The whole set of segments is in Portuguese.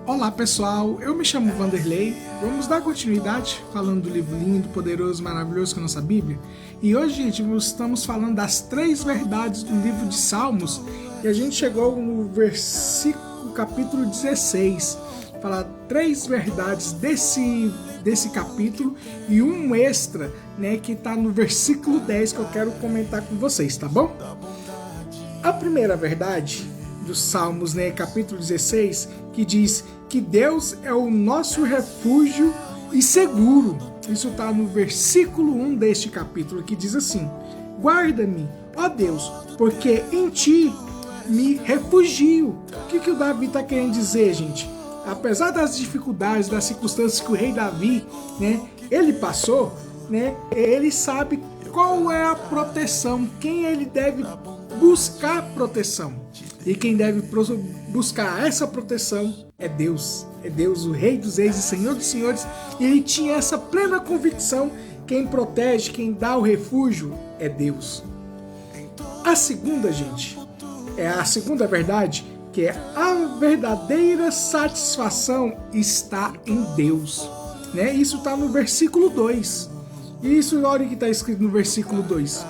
Olá pessoal, eu me chamo Vanderlei, vamos dar continuidade falando do livro lindo, poderoso, maravilhoso que é a nossa Bíblia. E hoje, gente, estamos falando das 3 verdades do livro de Salmos e a gente chegou no capítulo 16, falar 3 verdades desse capítulo e um extra, né, que está no versículo 10 que eu quero comentar com vocês, tá bom? A primeira verdade dos Salmos, né, capítulo 16, que diz que Deus é o nosso refúgio e seguro. Isso está no versículo 1 deste capítulo, que diz assim: guarda-me, ó Deus, porque em ti me refugio. O que o Davi está querendo dizer, gente? Apesar das dificuldades, das circunstâncias que o rei Davi, né, ele passou, né, ele sabe qual é a proteção, quem ele deve buscar proteção. E quem deve buscar essa proteção é Deus. É Deus, o Rei dos Reis e Senhor dos Senhores. E ele tinha essa plena convicção: quem protege, quem dá o refúgio é Deus. A segunda, gente, é a segunda verdade, que é a verdadeira satisfação está em Deus. Né? Isso está no versículo 2. Isso, olha o que está escrito no versículo 2.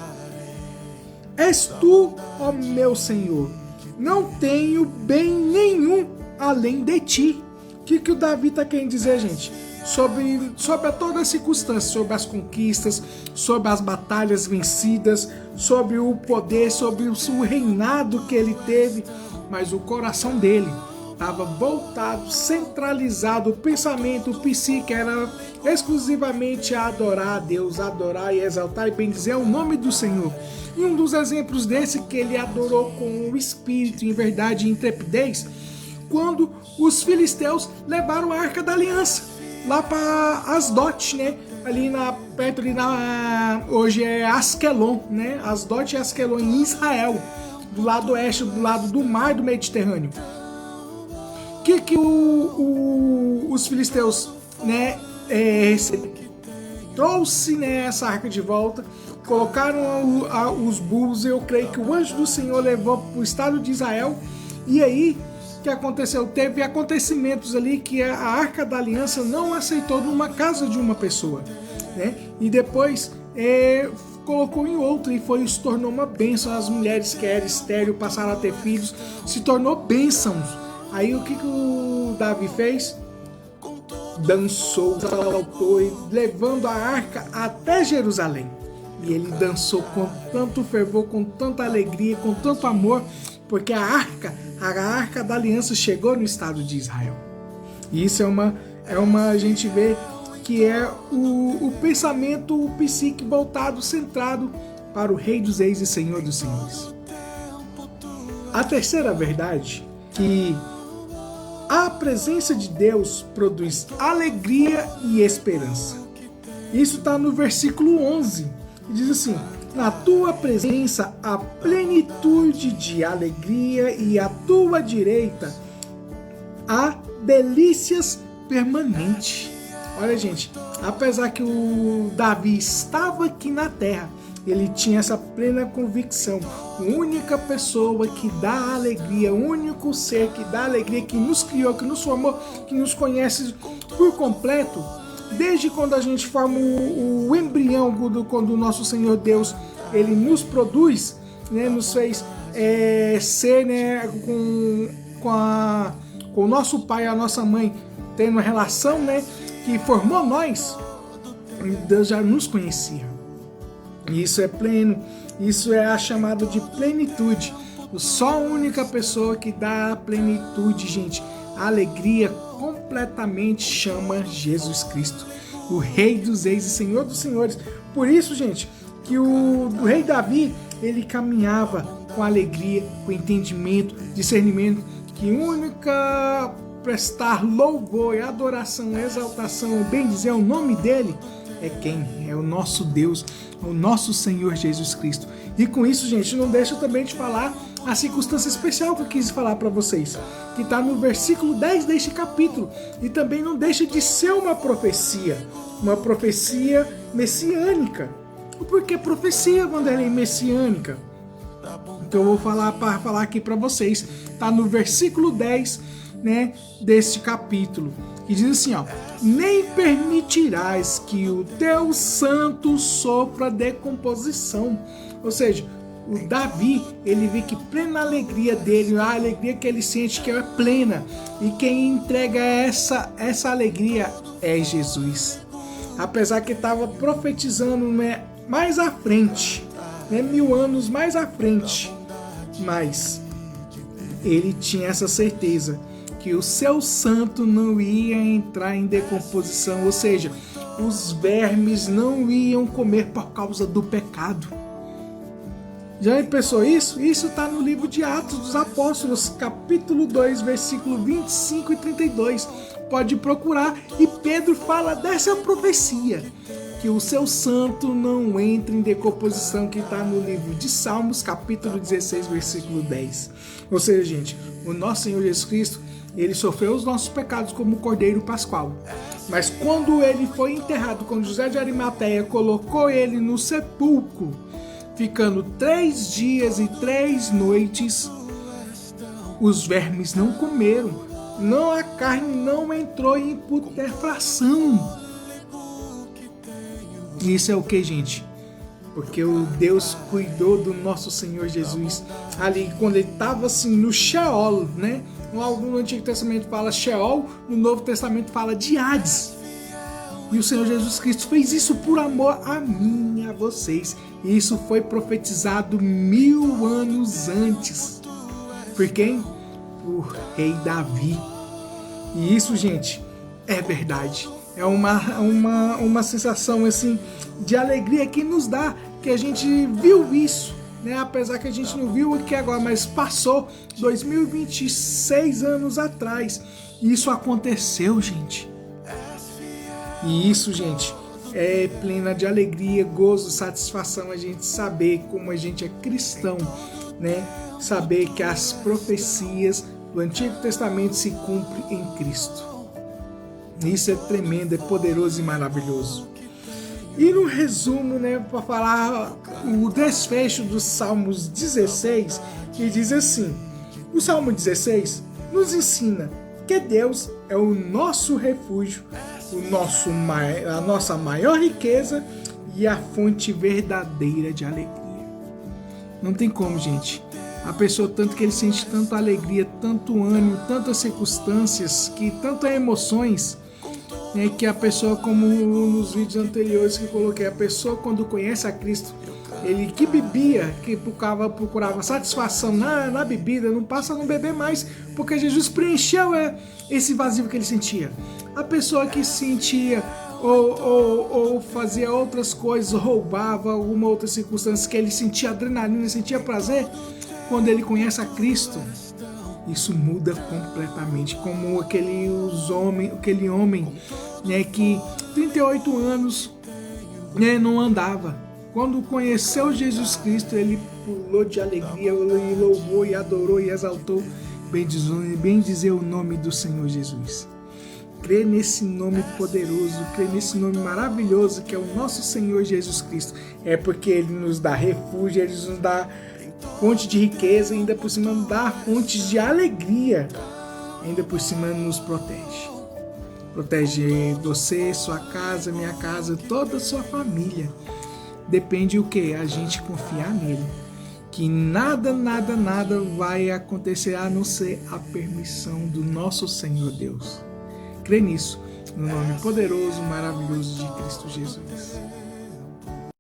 És tu, ó meu Senhor, não tenho bem nenhum além de ti. O que o Davi está querendo dizer, gente? Sobre toda a circunstância, sobre as conquistas, sobre as batalhas vencidas, sobre o poder, sobre o reinado que ele teve, mas o coração dele estava voltado, centralizado, o pensamento, o psique era exclusivamente a adorar a Deus, adorar e exaltar e bendizer o nome do Senhor. E um dos exemplos desse que ele adorou com o espírito, em verdade e intrepidez, quando os filisteus levaram a Arca da Aliança lá para Asdod, né? Perto ali hoje é Asquelon, né? Asdod e Asquelon em Israel, do lado oeste, do lado do mar do Mediterrâneo. Que os filisteus, né, trouxe, né, essa arca de volta, colocaram os burros. Eu creio que o anjo do Senhor levou para o estado de Israel. E aí, o que aconteceu? Teve acontecimentos ali que a Arca da Aliança não aceitou numa casa de uma pessoa, né? E depois colocou em outra e se tornou uma bênção. As mulheres que eram estéril passaram a ter filhos, se tornou bênçãos. Aí o que o Davi fez? Dançou, saltou, levando a arca até Jerusalém. E ele dançou com tanto fervor, com tanta alegria, com tanto amor, porque a arca da aliança chegou no estado de Israel. E isso a gente vê que é o pensamento, o psique voltado, centrado para o Rei dos Reis e Senhor dos Senhores. A terceira verdade, que a presença de Deus produz alegria e esperança. Isso está no versículo 11. E diz assim: na tua presença há plenitude de alegria e à tua direita há delícias permanentes. Olha, gente, apesar que o Davi estava aqui na terra, ele tinha essa plena convicção: a única pessoa que dá alegria, o único ser que dá alegria, que nos criou, que nos formou, que nos conhece por completo, desde quando a gente forma o embrião, quando o nosso Senhor Deus, ele nos produz, né, nos fez ser, né, com o nosso pai e a nossa mãe, tendo uma relação, né, que formou nós. Deus já nos conhecia. Isso é pleno, isso é a chamada de plenitude. Só a única pessoa que dá a plenitude, gente, a alegria completamente, chama Jesus Cristo, o Rei dos Reis e Senhor dos Senhores. Por isso, gente, que o rei Davi, ele caminhava com alegria, com entendimento, discernimento, que única prestar louvor, adoração, exaltação, bendizer o nome dele é quem? É o nosso Deus, o nosso Senhor Jesus Cristo. E com isso, gente, não deixa também de falar a circunstância especial que eu quis falar para vocês, que está no versículo 10 deste capítulo. E também não deixa de ser uma profecia messiânica. Por que profecia, Vanderlei, messiânica? Então eu vou falar aqui para vocês. Está no versículo 10 né, deste capítulo, que diz assim, ó: nem permitirás que o teu santo sofra decomposição. Ou seja, o Davi, ele vê que plena alegria dele, a alegria que ele sente que é plena, e quem entrega essa alegria é Jesus. Apesar que estava profetizando, né, mais à frente, né, 1000 anos mais à frente, mas ele tinha essa certeza que o seu santo não ia entrar em decomposição, ou seja, os vermes não iam comer por causa do pecado. Já pensou isso? Isso está no livro de Atos dos Apóstolos, capítulo 2, versículo 25 e 32. Pode procurar, e Pedro fala dessa profecia, que o seu santo não entre em decomposição, que está no livro de Salmos, capítulo 16, versículo 10. Ou seja, gente, o nosso Senhor Jesus Cristo, ele sofreu os nossos pecados como cordeiro pascual. Mas quando ele foi enterrado, quando José de Arimateia colocou ele no sepulcro, ficando 3 dias e 3 noites, os vermes não comeram, não, a carne não entrou em putrefação. Isso é o que, gente? Porque o Deus cuidou do nosso Senhor Jesus ali quando ele estava assim no Sheol, né? No Antigo Testamento fala Sheol, no Novo Testamento fala de Hades. E o Senhor Jesus Cristo fez isso por amor a mim e a vocês. E isso foi profetizado 1000 anos antes. Por quem? Por rei Davi. E isso, gente, é verdade. É uma sensação assim de alegria que nos dá, que a gente viu isso, né? Apesar que a gente não viu aqui agora, mas passou 2026 anos atrás. E isso aconteceu, gente. E isso, gente, é plena de alegria, gozo, satisfação a gente saber como a gente é cristão, né? Saber que as profecias do Antigo Testamento se cumprem em Cristo. Isso é tremendo, é poderoso e maravilhoso. E no resumo, né, para falar o desfecho dos Salmos 16, que diz assim: o Salmo 16 nos ensina que Deus é o nosso refúgio, a nossa maior riqueza e a fonte verdadeira de alegria. Não tem como, gente. A pessoa, tanto que ele sente tanta alegria, tanto ânimo, tantas circunstâncias, que tantas emoções, né, que a pessoa, como nos vídeos anteriores que eu coloquei, a pessoa quando conhece a Cristo, ele que bebia, que procurava satisfação na bebida, não passa a não beber mais, porque Jesus preencheu esse vazio que ele sentia. A pessoa que sentia ou fazia outras coisas, roubava alguma outra circunstância, que ele sentia adrenalina, sentia prazer, quando ele conhece a Cristo, isso muda completamente. Como aquele homem, né, que 38 anos, né, não andava. Quando conheceu Jesus Cristo, ele pulou de alegria, e louvou, e adorou, e exaltou, bem dizer o nome do Senhor Jesus. Crê nesse nome poderoso, crê nesse nome maravilhoso que é o nosso Senhor Jesus Cristo. É porque Ele nos dá refúgio, Ele nos dá fonte de riqueza, ainda por cima nos dá fontes de alegria, ainda por cima nos protege. Protege você, sua casa, minha casa, toda a sua família. Depende o que? A gente confiar nele. Que nada vai acontecer a não ser a permissão do nosso Senhor Deus. Crê nisso, no nome poderoso, maravilhoso de Cristo Jesus.